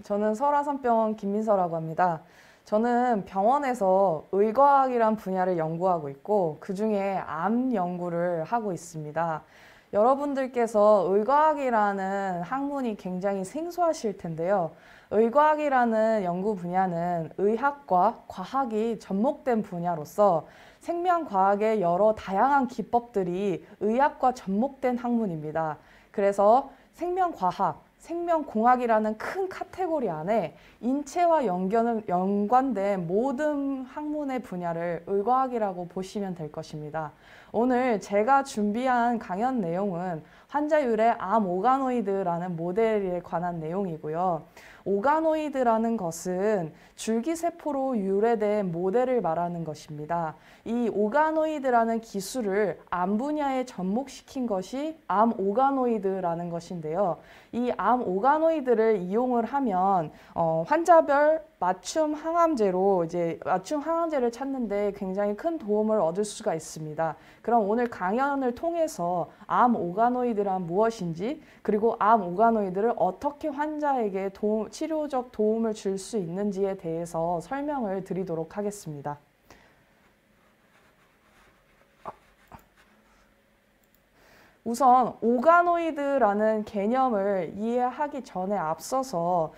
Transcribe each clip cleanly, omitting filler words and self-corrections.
저는 설화산병원 김민서라고 합니다. 저는 병원에서 의과학이란 분야를 연구하고 있고 그중에 암 연구를 하고 있습니다. 여러분들께서 의과학이라는 학문이 굉장히 생소하실 텐데요. 의과학이라는 연구 분야는 의학과 과학이 접목된 분야로서 생명과학의 여러 다양한 기법들이 의학과 접목된 학문입니다. 그래서 생명과학, 생명공학이라는 큰 카테고리 안에 인체와 연관된 모든 학문의 분야를 의과학이라고 보시면 될 것입니다. 오늘 제가 준비한 강연 내용은 환자율의 암 오가노이드라는 모델에 관한 내용이고요. 오가노이드라는 것은 줄기세포로 유래된 모델을 말하는 것입니다. 이 오가노이드라는 기술을 암 분야에 접목시킨 것이 암 오가노이드라는 것인데요. 이 암 오가노이드를 이용을 하면 환자별 맞춤 항암제를 찾는데 굉장히 큰 도움을 얻을 수가 있습니다. 그럼 오늘 강연을 통해서 암 오가노이드란 무엇인지, 그리고 암 오가노이드를 어떻게 환자에게 치료적 도움을 줄 수 있는지에 대해서 설명을 드리도록 하겠습니다. 우선 오가노이드라는 개념을 이해하기 전에 앞서서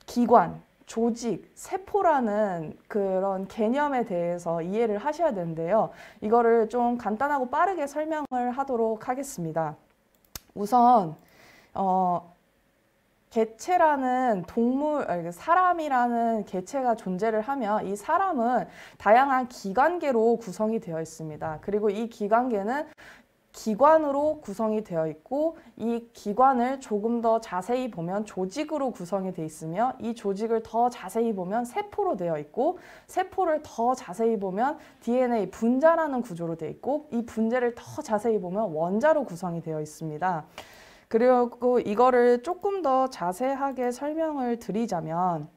기관, 조직, 세포라는 그런 개념에 대해서 이해를 하셔야 되는데요. 이거를 좀 간단하고 빠르게 설명을 하도록 하겠습니다. 우선 개체라는 사람이라는 개체가 존재를 하면 이 사람은 다양한 기관계로 구성이 되어 있습니다. 그리고 이 기관계는 기관으로 구성이 되어 있고 이 기관을 조금 더 자세히 보면 조직으로 구성이 되어 있으며 이 조직을 더 자세히 보면 세포로 되어 있고 세포를 더 자세히 보면 DNA 분자라는 구조로 되어 있고 이 분자를 더 자세히 보면 원자로 구성이 되어 있습니다. 그리고 이거를 조금 더 자세하게 설명을 드리자면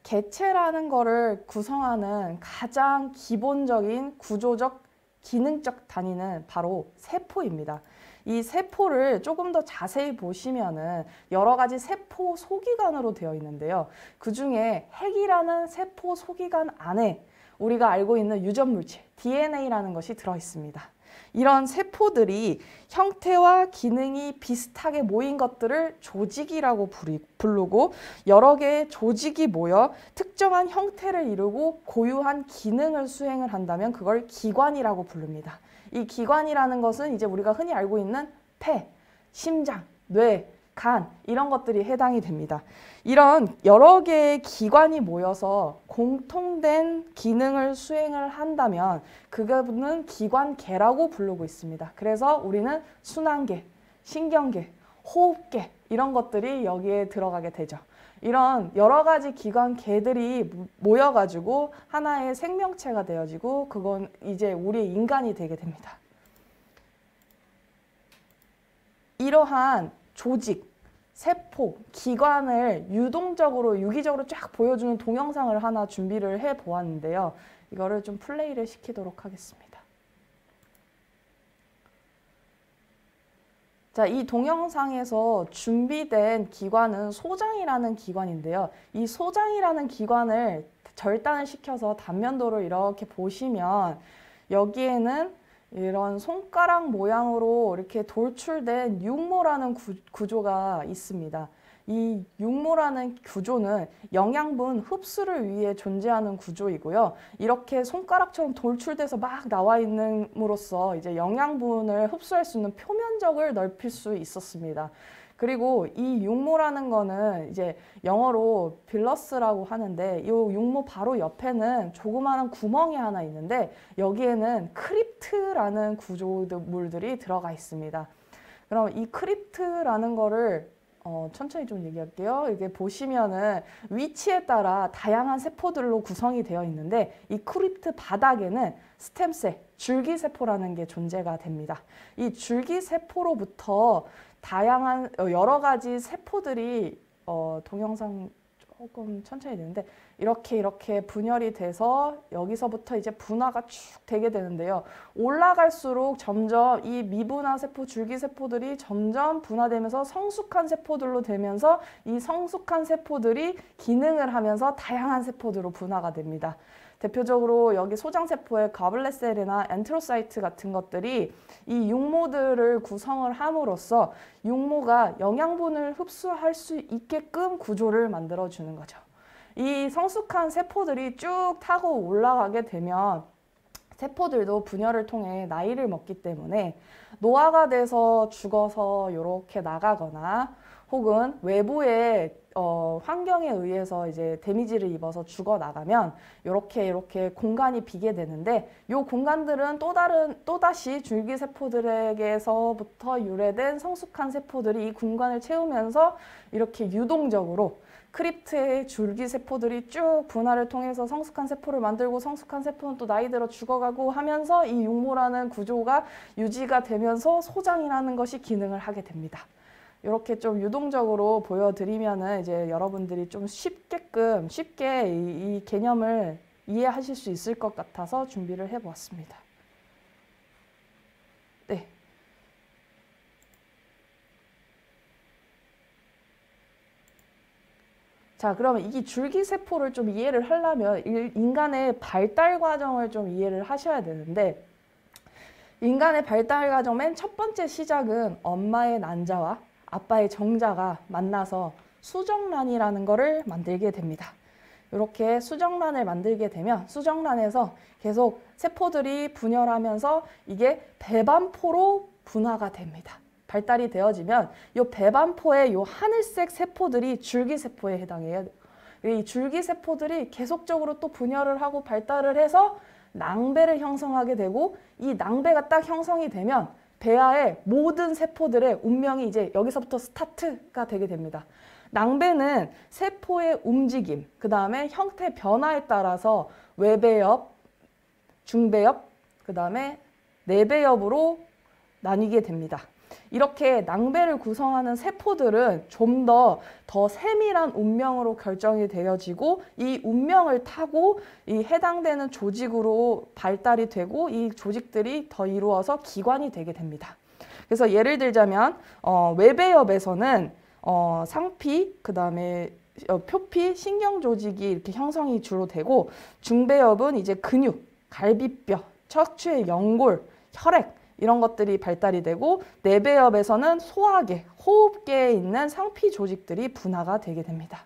개체라는 거를 구성하는 가장 기본적인 구조적 기능적 단위는 바로 세포입니다. 이 세포를 조금 더 자세히 보시면은 여러 가지 세포 소기관으로 되어 있는데요. 그 중에 핵이라는 세포 소기관 안에 우리가 알고 있는 유전물질, DNA라는 것이 들어 있습니다. 이런 세포들이 형태와 기능이 비슷하게 모인 것들을 조직이라고 부르고 여러 개의 조직이 모여 특정한 형태를 이루고 고유한 기능을 수행을 한다면 그걸 기관이라고 부릅니다. 이 기관이라는 것은 이제 우리가 흔히 알고 있는 폐, 심장, 뇌, 간 이런 것들이 해당이 됩니다. 이런 여러 개의 기관이 모여서 공통된 기능을 수행을 한다면 그거는 기관계라고 부르고 있습니다. 그래서 우리는 순환계, 신경계, 호흡계 이런 것들이 여기에 들어가게 되죠. 이런 여러 가지 기관계들이 모여가지고 하나의 생명체가 되어지고 그건 이제 우리의 인간이 되게 됩니다. 이러한 조직, 세포, 기관을 유기적으로 쫙 보여주는 동영상을 하나 준비를 해 보았는데요. 이거를 좀 플레이를 시키도록 하겠습니다. 자, 이 동영상에서 준비된 기관은 소장이라는 기관인데요. 이 소장이라는 기관을 절단을 시켜서 단면도를 이렇게 보시면 여기에는 이런 손가락 모양으로 이렇게 돌출된 육모라는 구조가 있습니다. 이 육모라는 구조는 영양분 흡수를 위해 존재하는 구조이고요. 이렇게 손가락처럼 돌출돼서 막 나와 있는으로써 이제 영양분을 흡수할 수 있는 표면적을 넓힐 수 있었습니다. 그리고 이 육모라는 거는 이제 영어로 빌러스라고 하는데 이 육모 바로 옆에는 조그마한 구멍이 하나 있는데 여기에는 크립트라는 구조물들이 들어가 있습니다. 그럼 이 크립트라는 거를 천천히 좀 얘기할게요. 이게 보시면은 위치에 따라 다양한 세포들로 구성이 되어 있는데 이 크립트 바닥에는 스템셀, 줄기세포라는 게 존재가 됩니다. 이 줄기세포로부터 다양한 여러 가지 세포들이 동영상 조금 천천히 되는데 이렇게 분열이 돼서 여기서부터 이제 분화가 쭉 되게 되는데요. 올라갈수록 점점 이 미분화 세포, 줄기세포들이 점점 분화되면서 성숙한 세포들로 되면서 이 성숙한 세포들이 기능을 하면서 다양한 세포들로 분화가 됩니다. 대표적으로 여기 소장세포의 가블렛셀이나 엔테로사이트 같은 것들이 이 육모들을 구성을 함으로써 육모가 영양분을 흡수할 수 있게끔 구조를 만들어주는 거죠. 이 성숙한 세포들이 쭉 타고 올라가게 되면 세포들도 분열을 통해 나이를 먹기 때문에 노화가 돼서 죽어서 이렇게 나가거나 혹은 외부의 환경에 의해서 이제 데미지를 입어서 죽어 나가면 이렇게 공간이 비게 되는데 이 공간들은 또다시 줄기세포들에게서부터 유래된 성숙한 세포들이 이 공간을 채우면서 이렇게 유동적으로 크립트의 줄기세포들이 쭉 분화를 통해서 성숙한 세포를 만들고 성숙한 세포는 또 나이 들어 죽어가고 하면서 이 육모라는 구조가 유지가 되면서 소장이라는 것이 기능을 하게 됩니다. 이렇게 좀 유동적으로 보여드리면은 이제 여러분들이 좀 쉽게 이 개념을 이해하실 수 있을 것 같아서 준비를 해보았습니다. 네. 자, 그러면 이 줄기세포를 좀 이해를 하려면 인간의 발달 과정을 좀 이해를 하셔야 되는데 인간의 발달 과정 맨 첫 번째 시작은 엄마의 난자와 아빠의 정자가 만나서 수정란이라는 거를 만들게 됩니다. 이렇게 수정란을 만들게 되면 수정란에서 계속 세포들이 분열하면서 이게 배반포로 분화가 됩니다. 발달이 되어지면 이 배반포의 이 하늘색 세포들이 줄기세포에 해당해요. 이 줄기세포들이 계속적으로 또 분열을 하고 발달을 해서 낭배를 형성하게 되고 이 낭배가 딱 형성이 되면 배아의 모든 세포들의 운명이 이제 여기서부터 스타트가 되게 됩니다. 낭배는 세포의 움직임, 그 다음에 형태 변화에 따라서 외배엽, 중배엽, 그 다음에 내배엽으로 나뉘게 됩니다. 이렇게 낭배를 구성하는 세포들은 좀 더 세밀한 운명으로 결정이 되어지고 이 운명을 타고 이 해당되는 조직으로 발달이 되고 이 조직들이 더 이루어서 기관이 되게 됩니다. 그래서 예를 들자면 외배엽에서는 상피, 그 다음에 표피, 신경조직이 이렇게 형성이 주로 되고 중배엽은 이제 근육, 갈비뼈, 척추의 연골, 혈액 이런 것들이 발달이 되고 내배엽에서는 소화계, 호흡계에 있는 상피 조직들이 분화가 되게 됩니다.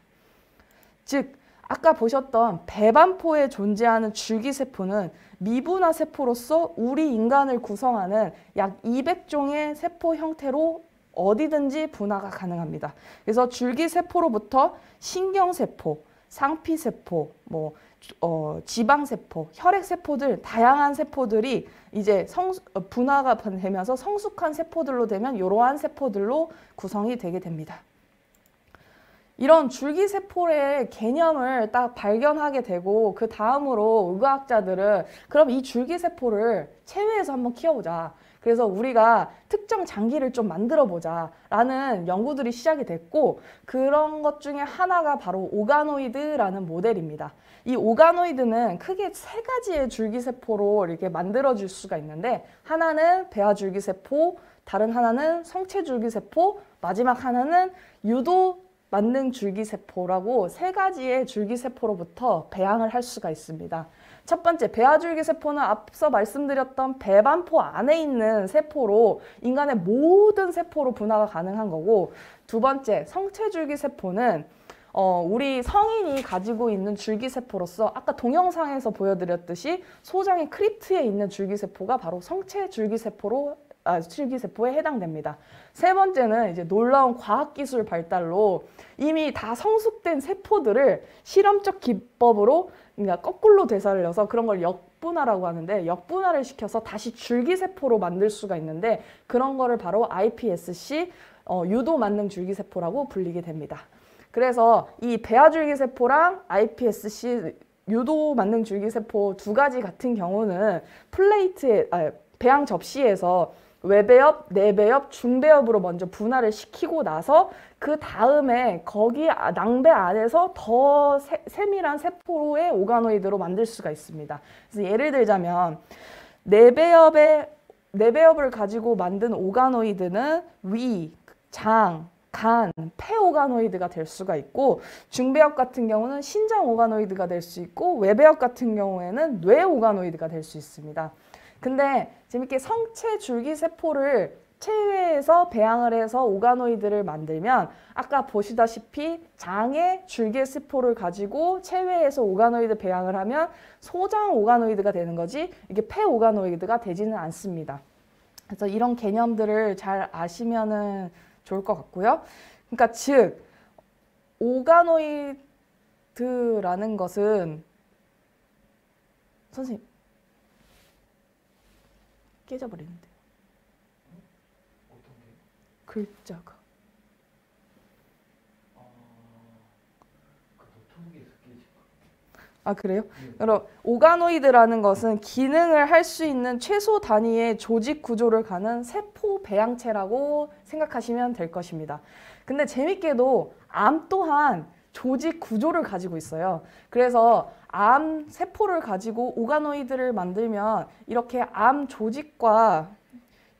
즉 아까 보셨던 배반포에 존재하는 줄기세포는 미분화 세포로서 우리 인간을 구성하는 약 200종의 세포 형태로 어디든지 분화가 가능합니다. 그래서 줄기세포로부터 신경세포, 상피세포, 지방세포, 혈액세포들, 다양한 세포들이 이제 분화가 되면서 성숙한 세포들로 되면 이러한 세포들로 구성이 되게 됩니다. 이런 줄기세포의 개념을 딱 발견하게 되고 그 다음으로 의과학자들은 그럼 이 줄기세포를 체외에서 한번 키워보자. 그래서 우리가 특정 장기를 좀 만들어 보자 라는 연구들이 시작이 됐고 그런 것 중에 하나가 바로 오가노이드라는 모델입니다. 이 오가노이드는 크게 세 가지의 줄기세포로 이렇게 만들어질 수가 있는데 하나는 배아줄기세포, 다른 하나는 성체줄기세포, 마지막 하나는 유도 만능 줄기세포라고 세 가지의 줄기세포로부터 배양을 할 수가 있습니다. 첫 번째, 배아줄기세포는 앞서 말씀드렸던 배반포 안에 있는 세포로 인간의 모든 세포로 분화가 가능한 거고 두 번째, 성체줄기세포는 우리 성인이 가지고 있는 줄기세포로서 아까 동영상에서 보여드렸듯이 소장의 크립트에 있는 줄기세포가 바로 줄기세포에 해당됩니다. 세 번째는 이제 놀라운 과학기술 발달로 이미 다 성숙된 세포들을 실험적 기법으로 그러니까 거꾸로 되살려서 그런 걸 역분화라고 하는데 역분화를 시켜서 다시 줄기세포로 만들 수가 있는데 그런 거를 바로 iPSC 유도 만능 줄기세포라고 불리게 됩니다. 그래서 이 배아줄기세포랑 iPSC 유도 만능 줄기세포 두 가지 같은 경우는 배양 접시에서 외배엽, 내배엽, 중배엽으로 먼저 분할을 시키고 나서 그 다음에 거기 낭배 안에서 더 세밀한 세포의 오가노이드로 만들 수가 있습니다. 그래서 예를 들자면 내배엽을 가지고 만든 오가노이드는 위, 장, 간, 폐 오가노이드가 될 수가 있고, 중배엽 같은 경우는 신장 오가노이드가 될 수 있고, 외배엽 같은 경우에는 뇌 오가노이드가 될 수 있습니다. 근데 재밌게 성체 줄기세포를 체외에서 배양을 해서 오가노이드를 만들면 아까 보시다시피 장의 줄기세포를 가지고 체외에서 오가노이드 배양을 하면 소장 오가노이드가 되는 거지 이게 폐 오가노이드가 되지는 않습니다. 그래서 이런 개념들을 잘 아시면은 좋을 것 같고요. 그러니까 즉 오가노이드라는 것은 선생님 깨져버리는데 글자가 아 그래요? 그럼 오가노이드라는 것은 기능을 할 수 있는 최소 단위의 조직 구조를 가는 세포 배양체라고 생각하시면 될 것입니다. 근데 재밌게도 암 또한 조직 구조를 가지고 있어요. 그래서 암 세포를 가지고 오가노이드를 만들면 이렇게 암 조직과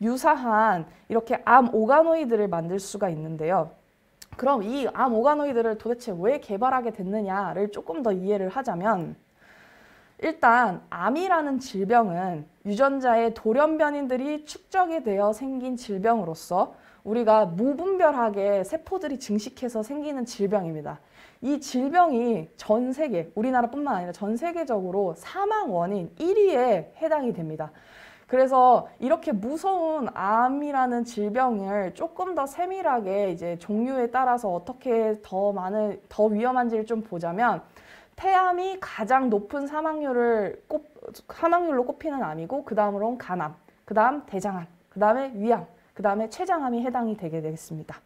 유사한 이렇게 암 오가노이드를 만들 수가 있는데요. 그럼 이 암 오가노이드를 도대체 왜 개발하게 됐느냐를 조금 더 이해를 하자면 일단 암이라는 질병은 유전자의 돌연변이들이 축적이 되어 생긴 질병으로서 우리가 무분별하게 세포들이 증식해서 생기는 질병입니다. 이 질병이 전 세계, 우리나라뿐만 아니라 전 세계적으로 사망 원인 1위에 해당이 됩니다. 그래서 이렇게 무서운 암이라는 질병을 조금 더 세밀하게 이제 종류에 따라서 어떻게 더 위험한지를 좀 보자면 폐암이 가장 높은 사망률로 꼽히는 암이고 그 다음으로는 간암, 그 다음 대장암, 그 다음에 위암, 그 다음에 췌장암이 해당이 되게 되겠습니다.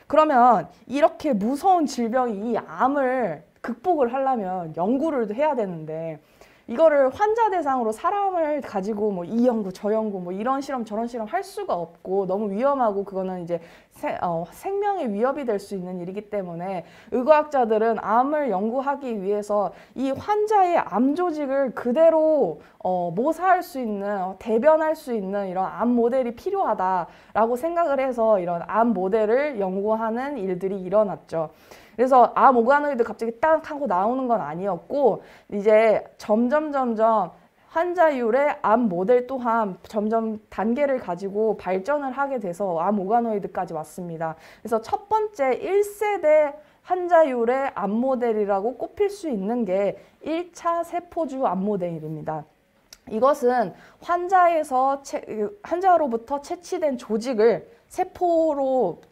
그러면 이렇게 무서운 질병이 이 암을 극복을 하려면 연구를 해야 되는데 이거를 환자 대상으로 사람을 가지고 뭐 이 연구 저 연구 뭐 이런 실험 저런 실험 할 수가 없고 너무 위험하고 그거는 이제 생명의 위협이 될 수 있는 일이기 때문에 의과학자들은 암을 연구하기 위해서 이 환자의 암 조직을 그대로 모사할 수 있는 대변할 수 있는 이런 암 모델이 필요하다라고 생각을 해서 이런 암 모델을 연구하는 일들이 일어났죠. 그래서 암 오가노이드 갑자기 딱 하고 나오는 건 아니었고 이제 점점 환자율의 암 모델 또한 점점 단계를 가지고 발전을 하게 돼서 암 오가노이드까지 왔습니다. 그래서 첫 번째 1세대 환자율의 암 모델이라고 꼽힐 수 있는 게 1차 세포주 암 모델입니다. 이것은 환자로부터 채취된 조직을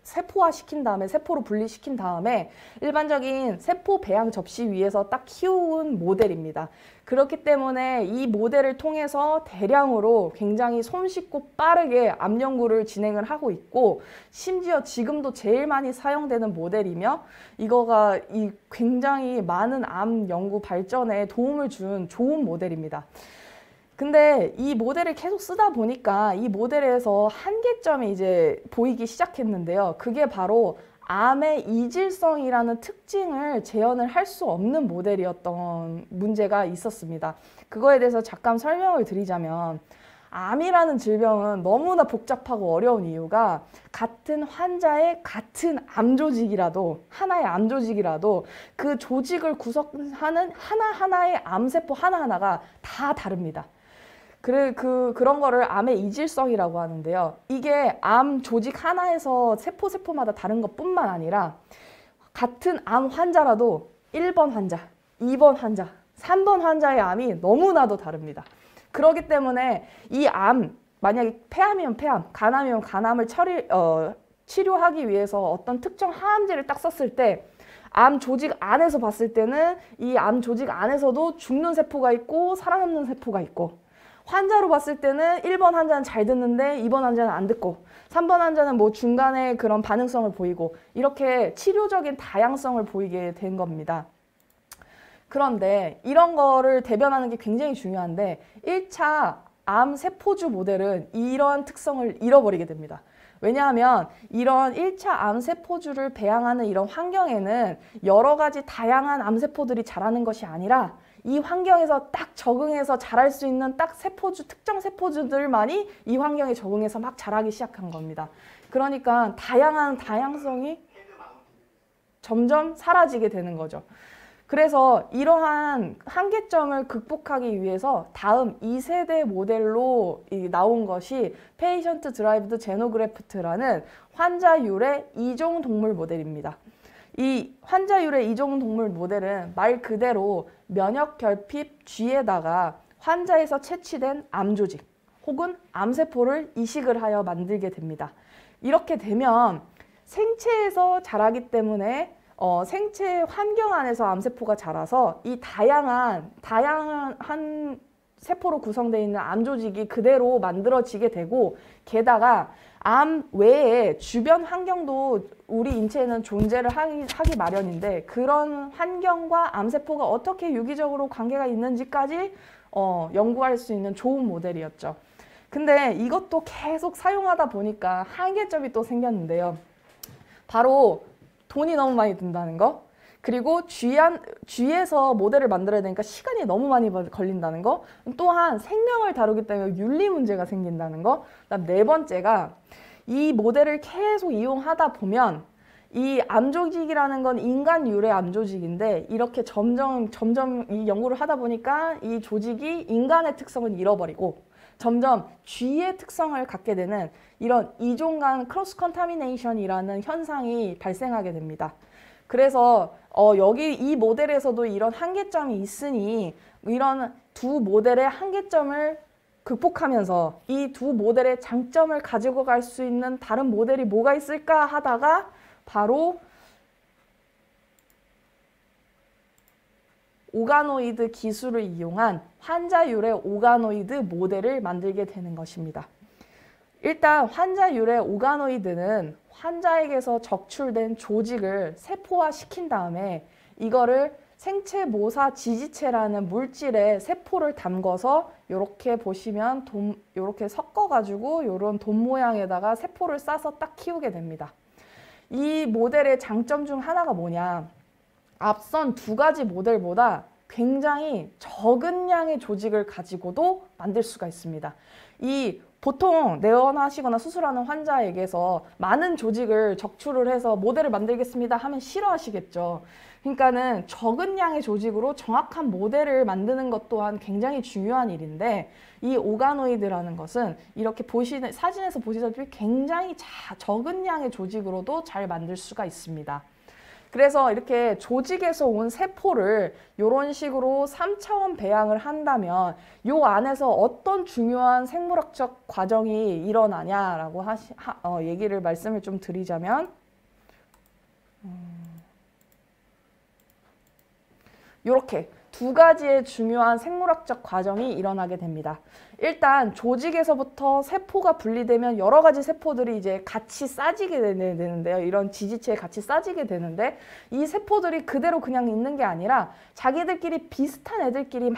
세포화시킨 다음에 세포로 분리시킨 다음에 일반적인 세포 배양 접시 위에서 딱 키운 모델입니다. 그렇기 때문에 이 모델을 통해서 대량으로 굉장히 손쉽고 빠르게 암 연구를 진행을 하고 있고 심지어 지금도 제일 많이 사용되는 모델이며 이거가 굉장히 많은 암 연구 발전에 도움을 준 좋은 모델입니다. 근데 이 모델을 계속 쓰다 보니까 이 모델에서 한계점이 이제 보이기 시작했는데요. 그게 바로 암의 이질성이라는 특징을 재현을 할 수 없는 모델이었던 문제가 있었습니다. 그거에 대해서 잠깐 설명을 드리자면 암이라는 질병은 너무나 복잡하고 어려운 이유가 같은 환자의 같은 암 조직이라도 하나의 암 조직이라도 그 조직을 구성하는 하나하나의 암세포 하나하나가 다 다릅니다. 그런 거를 암의 이질성이라고 하는데요. 이게 암 조직 하나에서 세포마다 다른 것뿐만 아니라 같은 암 환자라도 1번 환자, 2번 환자, 3번 환자의 암이 너무나도 다릅니다. 그렇기 때문에 이 암, 만약에 폐암이면 폐암, 간암이면 간암을 치료하기 위해서 어떤 특정 항암제를 딱 썼을 때 암 조직 안에서 봤을 때는 이 암 조직 안에서도 죽는 세포가 있고 살아남는 세포가 있고 환자로 봤을 때는 1번 환자는 잘 듣는데 2번 환자는 안 듣고 3번 환자는 뭐 중간에 그런 반응성을 보이고 이렇게 치료적인 다양성을 보이게 된 겁니다. 그런데 이런 거를 대변하는 게 굉장히 중요한데 1차 암 세포주 모델은 이러한 특성을 잃어버리게 됩니다. 왜냐하면 이런 1차 암세포주를 배양하는 이런 환경에는 여러 가지 다양한 암세포들이 자라는 것이 아니라 이 환경에서 딱 적응해서 자랄 수 있는 딱 세포주, 특정 세포주들만이 이 환경에 적응해서 막 자라기 시작한 겁니다. 그러니까 다양성이 점점 사라지게 되는 거죠. 그래서 이러한 한계점을 극복하기 위해서 다음 2세대 모델로 나온 것이 페이션트 드라이브드 제노그래프트라는 환자율의 이종 동물 모델입니다. 이 환자율의 이종 동물 모델은 말 그대로 면역 결핍 G에다가 환자에서 채취된 암조직 혹은 암세포를 이식을 하여 만들게 됩니다. 이렇게 되면 생체에서 자라기 때문에 생체 환경 안에서 암세포가 자라서 이 다양한 세포로 구성되어 있는 암조직이 그대로 만들어지게 되고, 게다가 암 외에 주변 환경도 우리 인체에는 존재를 하기 마련인데, 그런 환경과 암세포가 어떻게 유기적으로 관계가 있는지까지 연구할 수 있는 좋은 모델이었죠. 근데 이것도 계속 사용하다 보니까 한계점이 또 생겼는데요. 바로 돈이 너무 많이 든다는 거, 그리고 G에서 모델을 만들어야 되니까 시간이 너무 많이 걸린다는 거, 또한 생명을 다루기 때문에 윤리 문제가 생긴다는 거, 그다음 네 번째가 이 모델을 계속 이용하다 보면 이 암조직이라는 건 인간 유래 암조직인데, 이렇게 점점 이 연구를 하다 보니까 이 조직이 인간의 특성을 잃어버리고 점점 G의 특성을 갖게 되는 이런 이종 간 크로스 컨타미네이션이라는 현상이 발생하게 됩니다. 그래서 여기 이 모델에서도 이런 한계점이 있으니 이런 두 모델의 한계점을 극복하면서 이 두 모델의 장점을 가지고 갈 수 있는 다른 모델이 뭐가 있을까 하다가 바로 오가노이드 기술을 이용한 환자율의 오가노이드 모델을 만들게 되는 것입니다. 일단 환자율의 오가노이드는 환자에게서 적출된 조직을 세포화시킨 다음에 이거를 생체 모사 지지체라는 물질에 세포를 담궈서 이렇게 보시면 이렇게 섞어가지고 이런 돈 모양에다가 세포를 싸서 딱 키우게 됩니다. 이 모델의 장점 중 하나가 뭐냐? 앞선 두 가지 모델보다 굉장히 적은 양의 조직을 가지고도 만들 수가 있습니다. 보통 내원하시거나 수술하는 환자에게서 많은 조직을 적출을 해서 모델을 만들겠습니다 하면 싫어하시겠죠. 그러니까는 적은 양의 조직으로 정확한 모델을 만드는 것 또한 굉장히 중요한 일인데, 이 오가노이드라는 것은 이렇게 사진에서 보시다시피 굉장히 적은 양의 조직으로도 잘 만들 수가 있습니다. 그래서 이렇게 조직에서 온 세포를 이런 식으로 3차원 배양을 한다면 이 안에서 어떤 중요한 생물학적 과정이 일어나냐라고 말씀을 좀 드리자면, 이렇게 두 가지의 중요한 생물학적 과정이 일어나게 됩니다. 일단 조직에서부터 세포가 분리되면 여러 가지 세포들이 이제 같이 싸지게 되는데요. 이런 지지체에 같이 싸지게 되는데, 이 세포들이 그대로 그냥 있는 게 아니라 자기들끼리 비슷한 애들끼리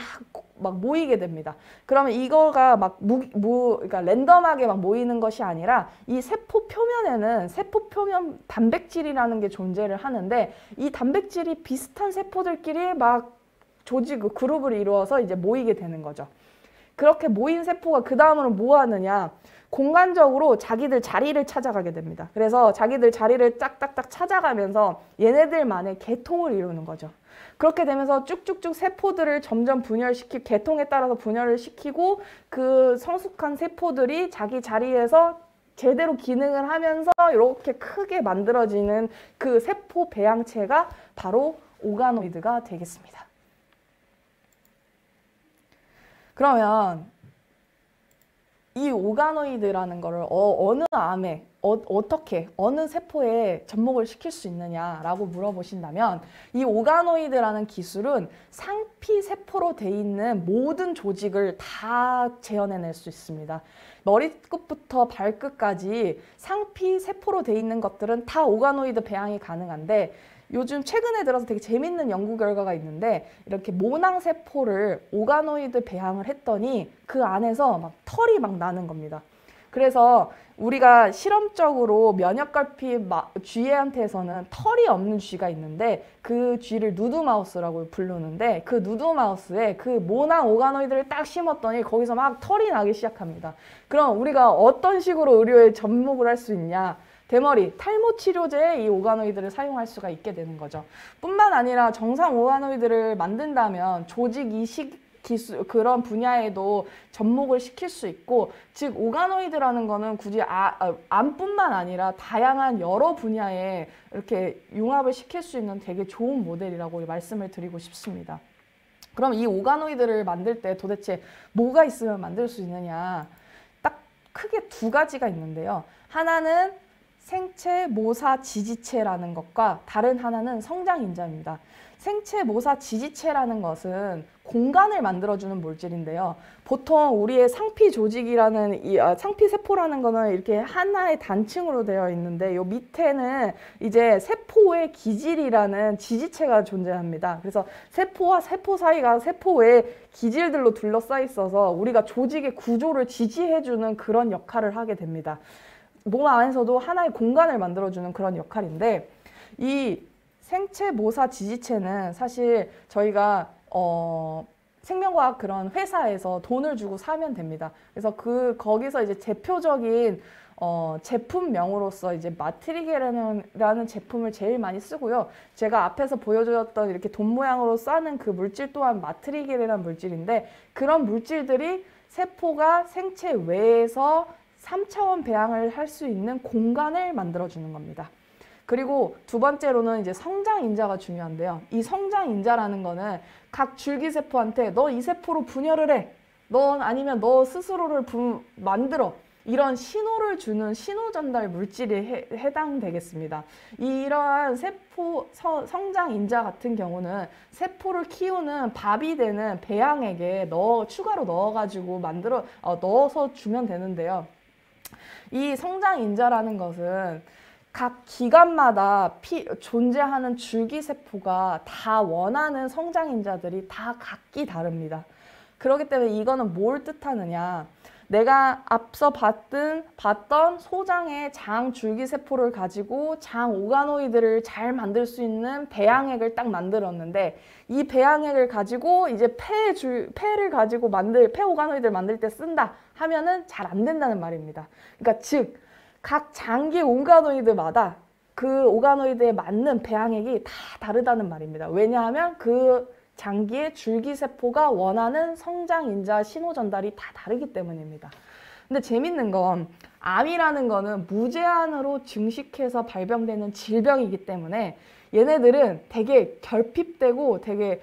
막 모이게 됩니다. 그러면 이거가 그러니까 랜덤하게 막 모이는 것이 아니라 이 세포 표면에는 세포 표면 단백질이라는 게 존재를 하는데, 이 단백질이 비슷한 세포들끼리 막 그룹을 이루어서 이제 모이게 되는 거죠. 그렇게 모인 세포가 그 다음으로 뭐 하느냐? 공간적으로 자기들 자리를 찾아가게 됩니다. 그래서 자기들 자리를 짝딱딱 찾아가면서 얘네들만의 계통을 이루는 거죠. 그렇게 되면서 쭉쭉쭉 세포들을 점점 계통에 따라서 분열을 시키고, 그 성숙한 세포들이 자기 자리에서 제대로 기능을 하면서 이렇게 크게 만들어지는 그 세포 배양체가 바로 오가노이드가 되겠습니다. 그러면 이 오가노이드라는 거를 어느 암에 어떻게 어느 세포에 접목을 시킬 수 있느냐라고 물어보신다면, 이 오가노이드라는 기술은 상피 세포로 돼 있는 모든 조직을 다 재현해낼 수 있습니다. 머리끝부터 발끝까지 상피 세포로 돼 있는 것들은 다 오가노이드 배양이 가능한데, 요즘 최근에 들어서 되게 재밌는 연구 결과가 있는데 이렇게 모낭세포를 오가노이드 배양을 했더니 그 안에서 막 털이 막 나는 겁니다. 그래서 우리가 실험적으로 면역결핍 쥐한테서는 털이 없는 쥐가 있는데 그 쥐를 누드마우스라고 부르는데 그 누드마우스에 그 모낭 오가노이드를 딱 심었더니 거기서 막 털이 나기 시작합니다. 그럼 우리가 어떤 식으로 의료에 접목을 할 수 있냐? 대머리, 탈모 치료제에 이 오가노이드를 사용할 수가 있게 되는 거죠. 뿐만 아니라 정상 오가노이드를 만든다면 조직 이식 기술, 그런 분야에도 접목을 시킬 수 있고, 즉 오가노이드라는 거는 굳이 암뿐만 아니라 다양한 여러 분야에 이렇게 융합을 시킬 수 있는 되게 좋은 모델이라고 말씀을 드리고 싶습니다. 그럼 이 오가노이드를 만들 때 도대체 뭐가 있으면 만들 수 있느냐? 딱 크게 두 가지가 있는데요. 하나는 생체 모사 지지체라는 것과 다른 하나는 성장인자입니다. 생체 모사 지지체라는 것은 공간을 만들어주는 물질인데요. 보통 우리의 상피 조직이라는 상피 세포라는 거는 이렇게 하나의 단층으로 되어 있는데 요 밑에는 이제 세포의 기질이라는 지지체가 존재합니다. 그래서 세포와 세포 사이가 세포의 기질들로 둘러싸여 있어서 우리가 조직의 구조를 지지해주는 그런 역할을 하게 됩니다. 몸 안에서도 하나의 공간을 만들어주는 그런 역할인데 이 생체 모사 지지체는 사실 저희가 생명과학 그런 회사에서 돈을 주고 사면 됩니다. 그래서 거기서 이제 대표적인 제품명으로서 이제 마트리겔이라는 제품을 제일 많이 쓰고요. 제가 앞에서 보여드렸던 이렇게 돈 모양으로 싸는 그 물질 또한 마트리겔이라는 물질인데 그런 물질들이 세포가 생체 외에서 3차원 배양을 할 수 있는 공간을 만들어주는 겁니다. 그리고 두 번째로는 이제 성장인자가 중요한데요. 이 성장인자라는 거는 각 줄기세포한테 너 이 세포로 분열을 해. 넌 아니면 너 스스로를 만들어. 이런 신호를 주는 신호 전달 물질이 해당되겠습니다. 이러한 세포 성장인자 같은 경우는 세포를 키우는 밥이 되는 배양액에 추가로 넣어가지고 넣어서 주면 되는데요. 이 성장인자라는 것은 각 기관마다 존재하는 줄기세포가 다 원하는 성장인자들이 다 각기 다릅니다. 그렇기 때문에 이거는 뭘 뜻하느냐. 내가 앞서 봤던 소장의 장 줄기세포를 가지고 장 오가노이드를 잘 만들 수 있는 배양액을 딱 만들었는데 이 배양액을 가지고 이제 폐를 가지고 폐 오가노이드를 만들 때 쓴다 하면은 잘 안 된다는 말입니다. 그러니까 즉 각 장기 오가노이드마다 그 오가노이드에 맞는 배양액이 다 다르다는 말입니다. 왜냐하면 그 장기의 줄기세포가 원하는 성장인자 신호 전달이 다 다르기 때문입니다. 근데 재밌는 건 암이라는 거는 무제한으로 증식해서 발병되는 질병이기 때문에 얘네들은 되게 결핍되고 되게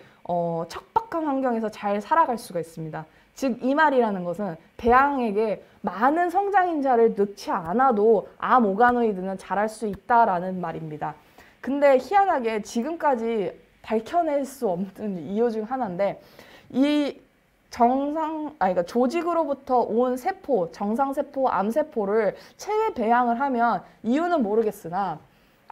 척박한 환경에서 잘 살아갈 수가 있습니다. 즉 이 말이라는 것은 배양액에 많은 성장인자를 넣지 않아도 암 오가노이드는 자랄 수 있다라는 말입니다. 근데 희한하게 지금까지 밝혀낼 수 없는 이유 중 하나인데 이 그러니까 조직으로부터 온 세포, 정상세포, 암세포를 체외 배양을 하면 이유는 모르겠으나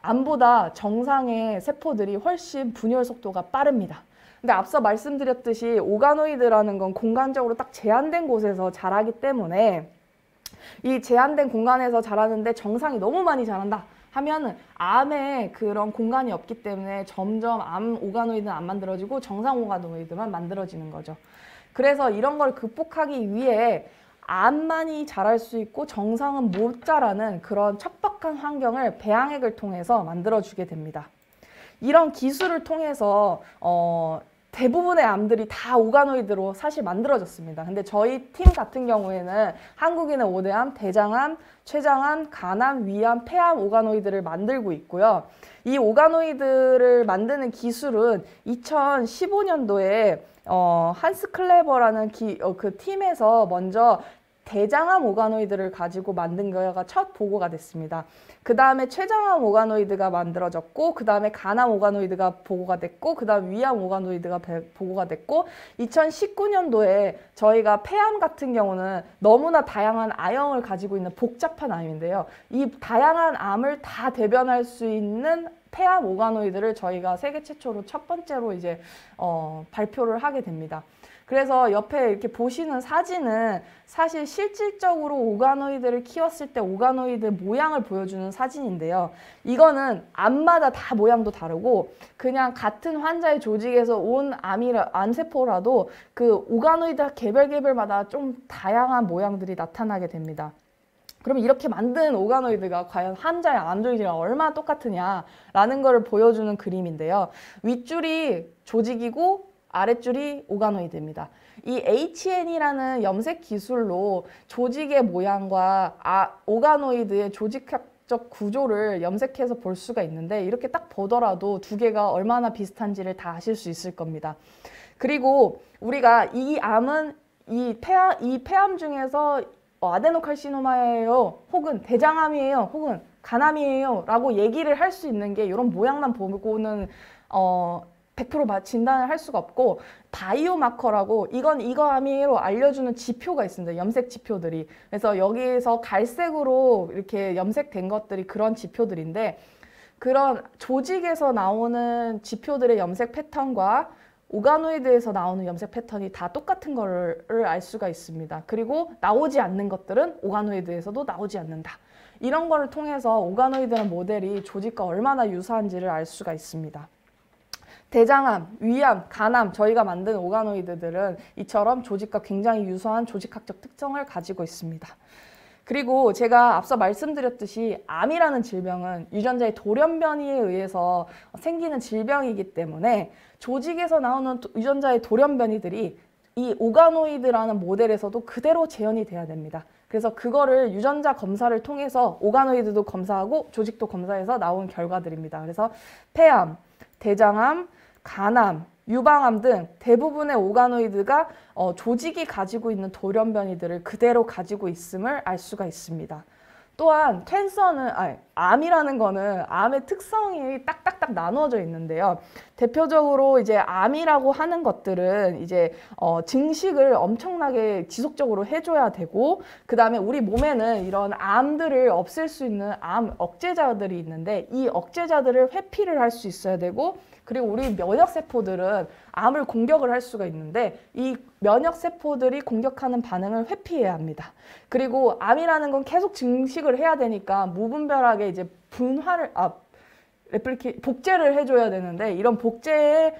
암보다 정상의 세포들이 훨씬 분열 속도가 빠릅니다. 근데 앞서 말씀드렸듯이 오가노이드라는 건 공간적으로 딱 제한된 곳에서 자라기 때문에 이 제한된 공간에서 자라는데 정상이 너무 많이 자란다 하면은 암에 그런 공간이 없기 때문에 점점 암 오가노이드는 안 만들어지고 정상 오가노이드만 만들어지는 거죠. 그래서 이런 걸 극복하기 위해 암만이 자랄 수 있고 정상은 못 자라는 그런 척박한 환경을 배양액을 통해서 만들어주게 됩니다. 이런 기술을 통해서 대부분의 암들이 다 오가노이드로 사실 만들어졌습니다. 근데 저희 팀 같은 경우에는 한국인의 5대암, 대장암, 췌장암, 간암, 위암, 폐암 오가노이드를 만들고 있고요. 이 오가노이드를 만드는 기술은 2015년도에 한스 클레버라는 그 팀에서 먼저 대장암 오가노이드를 가지고 만든 거가 첫 보고가 됐습니다. 그 다음에 췌장암 오가노이드가 만들어졌고 그 다음에 간암 오가노이드가 보고가 됐고 그 다음 위암 오가노이드가 보고가 됐고 2019년도에 저희가 폐암 같은 경우는 너무나 다양한 I형을 가지고 있는 복잡한 암인데요. 이 다양한 암을 다 대변할 수 있는 폐암 오가노이드를 저희가 세계 최초로 첫 번째로 이제 발표를 하게 됩니다. 그래서 옆에 이렇게 보시는 사진은 사실 실질적으로 오가노이드를 키웠을 때 오가노이드 모양을 보여주는 사진인데요. 이거는 암마다 다 모양도 다르고 그냥 같은 환자의 조직에서 온 암세포라도 그 오가노이드 개별마다 좀 다양한 모양들이 나타나게 됩니다. 그러면 이렇게 만든 오가노이드가 과연 환자의 암조직이랑 얼마나 똑같으냐라는 것을 보여주는 그림인데요. 윗줄이 조직이고 아랫줄이 오가노이드입니다. 이 HN이라는 염색 기술로 조직의 모양과 오가노이드의 조직학적 구조를 염색해서 볼 수가 있는데 이렇게 딱 보더라도 두 개가 얼마나 비슷한지를 다 아실 수 있을 겁니다. 그리고 우리가 이 암은 이 폐암 중에서 아데노칼시노마예요, 혹은 대장암이에요, 혹은 간암이에요 라고 얘기를 할 수 있는 게 이런 모양만 보고는 100% 진단을 할 수가 없고 바이오마커라고 이건 이거 암이에요 알려주는 지표가 있습니다. 염색 지표들이. 그래서 여기에서 갈색으로 이렇게 염색된 것들이 그런 지표들인데 그런 조직에서 나오는 지표들의 염색 패턴과 오가노이드에서 나오는 염색 패턴이 다 똑같은 거를 알 수가 있습니다. 그리고 나오지 않는 것들은 오가노이드에서도 나오지 않는다. 이런 거를 통해서 오가노이드라는 모델이 조직과 얼마나 유사한지를 알 수가 있습니다. 대장암, 위암, 간암, 저희가 만든 오가노이드들은 이처럼 조직과 굉장히 유사한 조직학적 특성을 가지고 있습니다. 그리고 제가 앞서 말씀드렸듯이 암이라는 질병은 유전자의 돌연변이에 의해서 생기는 질병이기 때문에 조직에서 나오는 유전자의 돌연변이들이 이 오가노이드라는 모델에서도 그대로 재현이 돼야 됩니다. 그래서 그거를 유전자 검사를 통해서 오가노이드도 검사하고 조직도 검사해서 나온 결과들입니다. 그래서 폐암, 대장암, 간암, 유방암 등 대부분의 오가노이드가 조직이 가지고 있는 돌연변이들을 그대로 가지고 있음을 알 수가 있습니다. 또한 암이라는 거는 암의 특성이 딱딱딱 나누어져 있는데요. 대표적으로 이제 암이라고 하는 것들은 이제 증식을 엄청나게 지속적으로 해줘야 되고 그 다음에 우리 몸에는 이런 암들을 없앨 수 있는 암 억제자들이 있는데 이 억제자들을 회피를 할 수 있어야 되고 그리고 우리 면역세포들은 암을 공격을 할 수가 있는데 이 면역세포들이 공격하는 반응을 회피해야 합니다. 그리고 암이라는 건 계속 증식을 해야 되니까 무분별하게 이제 복제를 해줘야 되는데 이런 복제의